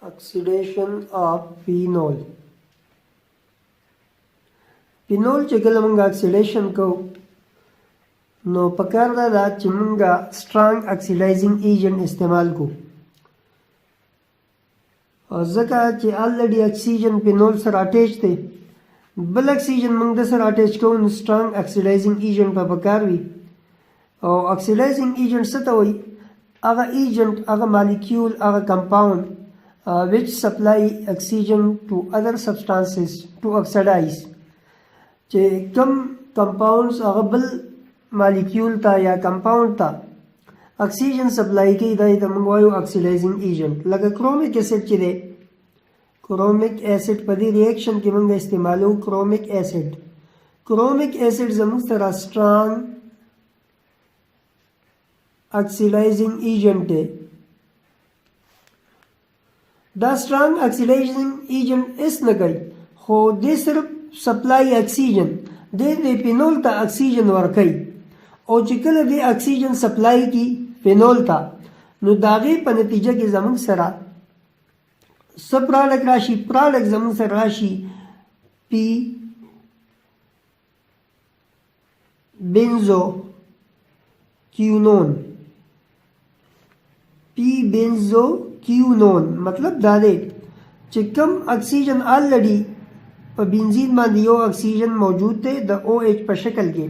Oxidation of phenol. Phenol چې کله موږ اکسیډیشن کوو نو پکار دا چې موږ strong oxidizing agent استعمال کوو او ځکه چې already oxygen phenol سره اٹیچ دی بل oxygen موږ د سره اٹیچ کوو نو strong oxidizing agent په پکار وي او oxidizing agent څه ته وایي هغه agent هغه molecule هغه compound which supply oxygen to other substances to oxidize چې کم compounds هغه بل molecule ته یا compound ته oxygen supply کوي دا ته موږ وایو oxidizing agent لکه chromic acid چې دی chromic acid په دې reaction کې موږ استعمالو chromic acid زموږ سره strong oxidizing agent دی دا strong oxidizing agent اس نه کوي خو دې صرف سپلای اکسیجن د فینول ته اکسیجن ورکوي او چې کله دې اکسیجن سپلای کی فینول ته نو د هغې په نتیجه کې زموږ سره څه پراډکټ راشي پراډکټ زموږ سره راشي پی بنزو کیونون مطلب دا دی چې کم اکسیجن آلریډي په بنزین باندې یو اکسیجن موجود دی د OH په شکل کې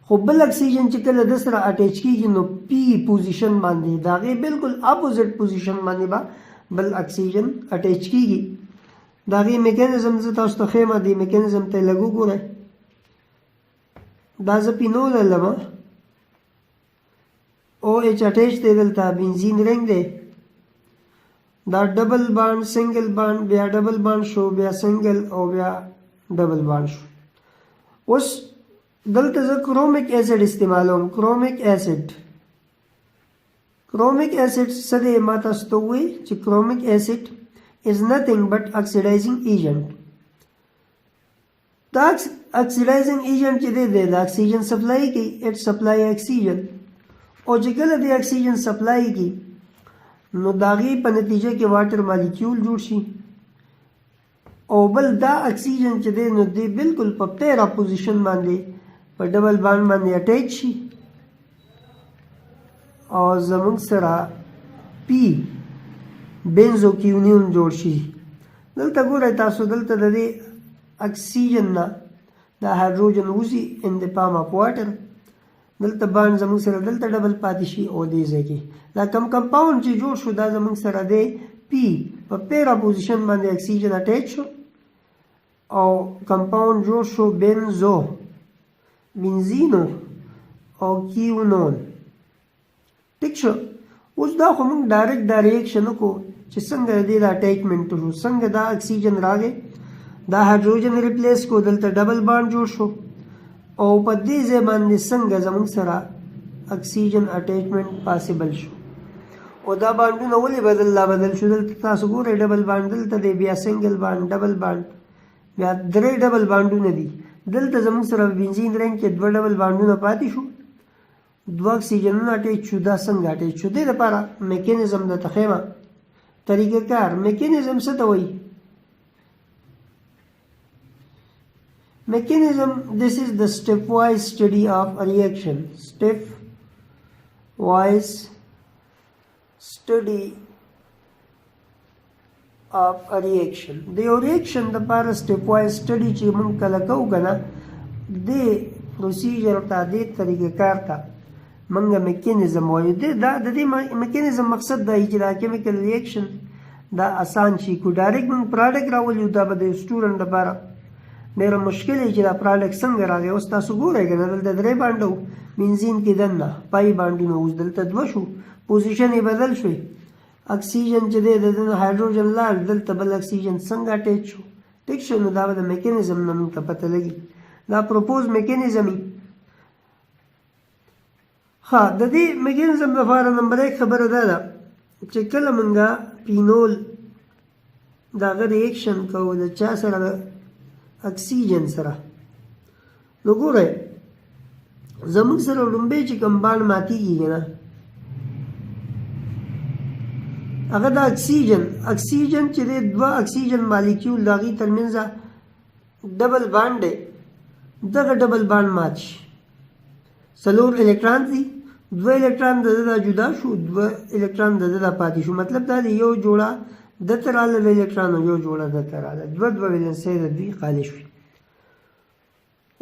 خو بل اکسیجن چې کله د سره اٹیچ کیږي نو پی پوزیشن باندې د هغې بالکل اپوزټ پوزیشن باندې به بل اکسیجن اٹیچ کیږي د هغې میکانیزم زه تاسو ته ښیم دې میکانیزم ته لږ وګورئ دا زه پینول لرم OH اٹیچ دی دلته بنزین رنګ دی دا ډبل بانډ سنگل بانډ بیا ډبل بانډ شو بیا سنگل او بیا ډبل بانډ شو اوس دلته زه کرومک ایسډ استعمالوم کرومک ایسډ څه دی ما تاسو ته ووایي چې کرومک ایسډ is nothing but oxidizing agent دا oxidizing agent چې دی د اکسیجن سپلای کوي it supply oxygen او چې کله د اکسیجن سپلای کوي نو د هغې په نتیجه کې واټر مالیکیول جوړ شي او بل دا اکسیجن چې دی نو دی بالکل په پیرا پوزیشن باندې په ډبل بانډ باندې اٹیچ شي او زموږ سره پی بنزو کیونیون جوړ شي دلته ګورئ تاسو دلته د دې اکسیجن نه دا هایدروجن وځي ان د پام اف واټر دلته بانډ زموږ سره دلته ډبل پاتې شي او دې ځای کې دا کم کمپاوند چې جوړ شو دا زموږ سره دی پی په پیرا پوزیشن باندې اکسیجن اٹیچ شو او کمپاوند جوړ شو بنزینو او کیونون ټیک شو اوس دا خو موږ ډایرکټ دا ریاکشن وکړو چې څنګه دې دا اٹیچمنټ شو څنګه دا اکسیجن راغی دا هایدروجن ریپلیس کو دلته ډبل بانډ جوړ شو او په دې ځای باندې څنګه زموږ سره اکسیجن اٹیچمنټ پاسبل شو او دا بانډونه ولې بدل شو دلته تاسو ګورئ ډبل بانډ دلته دی بیا سنگل بانډ ډبل بانډ بیا درې ډبل بانډونه دي دلته زموږ سره بنزین رنګ کې دوه ډبل بانډونه پاتې شو دوه اکسیجنونه اٹیچ شو دا څنګه اٹیچ شو دې لپاره میکانیزم درته ښیمه طریقه کار میکانیزم څه ته وایي mechanism this is the stepwise study of a reaction stepwise study of a reaction the reaction the para stepwise study چې موږ کله کوو کنه د پروسیجر ته د طریقې کار ته موږ میکانیزم وایو دا د دې میکانیزم مقصد دا چې دا کیمیکل ریاکشن دا آسان شي کو ډایرکټ موږ پروډکټ راولو دا به د سټوډنټ لپاره ډېره مشکل چې دا پروډکټ څنګه راغی اوس تاسو ګورئ که نه دلته درې بانډه و بنزین کې دننه پای بانډونه اوس دلته دوه شو پوزیشن یې بدل شوی اکسیجن چې دی د دنه هایدروجن لاړ دلته بل اکسیجن څنګه اټیچ شو ټیک شو نو دا به د میکانیزم نه موږ ته پته لګي دا پروپوز میکانیزم وي ها د دې میکانیزم لپاره نمبر 1 خبره دا ده چې کله موږ پینول د هغه ریاکشن کوو د چا سره اکسیجن سره نو ګورئ زموږ سره لومبۍ چې کوم بانډ ماتېږي که نه هغه د اکسیجن چې دی دوه اکسیجن مالیکیول د هغې ترمنځ ډبل بانډ دی دغه ډبل بانډ مات شي 4 الکتران دي 2 الکتران د ده جدا شو 2 الکتران د ده پاتې شو مطلب دا دی یو جوړه دته راغله د الکتران او یو جوړه دته راغله دوه ولنسۍ د دوی خالي شوي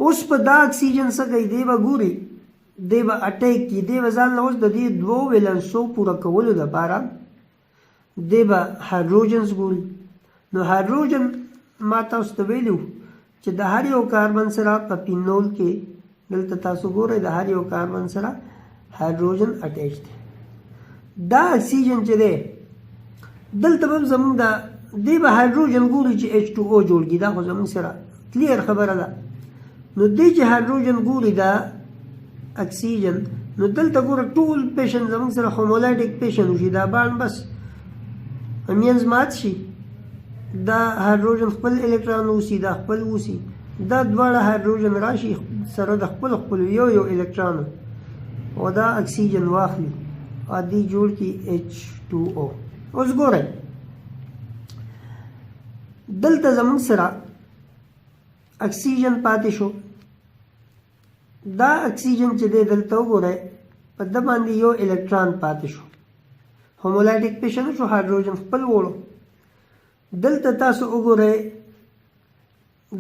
اوس په دا اکسیجن څه کوي دی به ګوري دی به اټیک کي دی به ځان له اوس د دې دوو ولنسو پوره کولو لپاره دی به هایدروجنز ګوري نو هایدروجن ما تاسو ته ویلي چې د هر یو کاربن سره په پینول کې دلته تاسو ګورئ د هر یو کاربن سره هایدروجن اټیچ دی دا اکسیجن چې دی دلته به زموږ دی به هایدروجن ګوري چې H2O جوړ کړي دا خو زموږ سره کلیر خبره ده نو دی چې هایدروجن ګوري دا اکسیجن نو دلته ګوره ټول پیشن زموږ سره هومولایټیک پیشن وشي دا باندې بس امینز مات شي دا هایدروجن خپل الکترون وسی دا خپل وسی دا دواړه هایدروجن راشي سره د خپل یو الکترون او دا اکسیجن واخلي او دی جوړ کی H2O اوس ګورئ دلته زموږ سره اکسیجن پاتې شو دا اکسیجن چې دی دلته وګورئ په ده باندې یو الکترون پاتې شو هومولایټیک پیشن شو هایدروجن خپل وړو دلته تاسو وګورئ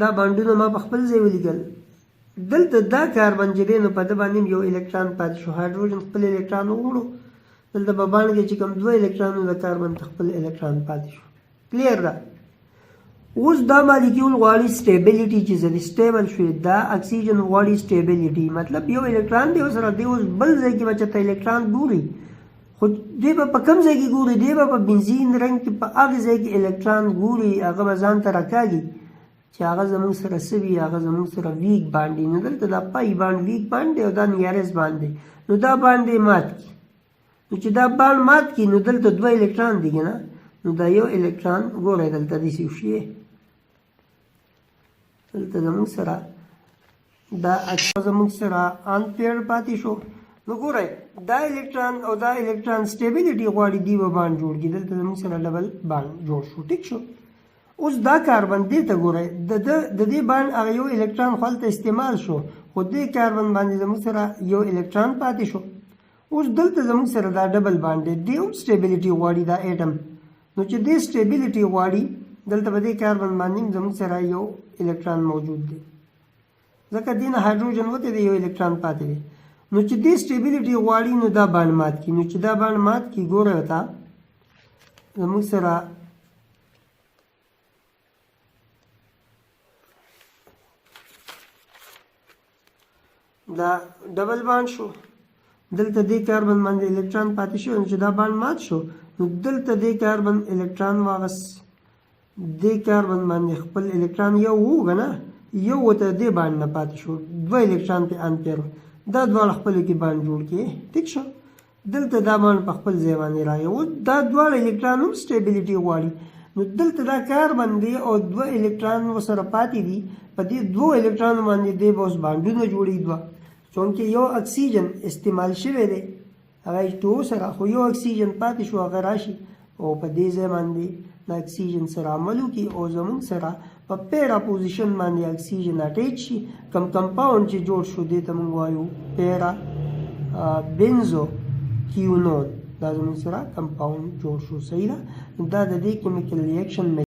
دا بانډونه ما په خپل ځای ولیکل دلته دا کاربن چې دی نو په ده باندې یو الکترون پاتې شو هایدروجن خپل الکترون وړو دلته په باندې کې چې کوم 2 الکترونونه د کاربن ته خپل الکترون پاتې شو کلیر ده اوس دا مالیکیول غواړي سټیبلیټي چې زه سټیبل شوي دا اکسیجن غواړي سټیبلیټي مطلب یو الکترون دی ورسره دی اوس بل ځای کې به چېرته الکترون ګوري خو دی به په کوم ځای کې ګوري دی به په بنزین رنګ کې په هغه ځای کې الکترون ګوري هغه به ځان ته راکاږي چې هغه زموږ سره څه وي هغه زموږ سره ویک باند دی نو دلته دا پای باند ویک باند دی او دا نیارس باند دی نو دا باند دی مات کړي نو چې دا باند مات کړي نو دلته 2 الکترون دي که نه نو دا یو الکترون ګورئ دلته داسې وشي دلته زموږ سره دا زموږ سره ان پیر پاتې شو نو ګورئ دا الکترون او دا الکترون سټیبلیټي غواړي دی به باند جوړ کړي دلته زموږ سره ډبل باند جوړ شو ټیک شو اوس دا کاربن دې ته ګورئ د دې باند هغه یو الکترون خو هلته استعمال شو خو دې کاربن باندې زموږ سره یو الکترون پاتې شو اوس دلته زموږ سره دا ډبل باند دی دی هم سټیبلیټي غواړي دا ایټم نو چې دې سټیبلیټي غواړي دلته په دې کاربن باندې زموږ سره یو الکترون موجود دی ځکه دې نه هایدروجن وتی دی یو الکترون پاتې دی نو چې دې سټیبلیټي غواړي نو دا باند مات کړي نو چې دا باند مات کړي ګوره ورته زموږ سره دا ډبل باند شو دلته دې کاربن باندې الکترون پاتې شو نو چې دا باند مات شو نو دلته دې کاربن الکترون واغست دې کاربن باندې خپل الکترون یو و که نه یو ورته دې باند نه پاتې شو 2 الکترون پې ان پیر دا دواړه خپلو کې باند جوړ کړي ټیک شو دلته دا باند په خپل ځای باندې راغی اوس دا دواړه الکترون هم سټیبلیټي غواړي نو دلته دا کاربن دی او 2 الکترون ورسره پاتې دي په دې 2 الکترونو باندې دی به اوس باندونه جوړي دوه چونکې یو اکسیجن استعمال شوی دی هغه H2O سره خو یو اکسیجن پاتې شو هغه راشي او په دې ځای باندې د اکسیجن سره عمل وکړي او زموږ سره په پیرا پوزیشن باندې اکسیجن اټیچ شي کم کمپاوند چې جوړ شو دې ته موږ وایو پیرا بنزو کیونون دا زموږ سره کمپاوند جوړ شو صحیح ده دا د دې کیمیکل ریاکشن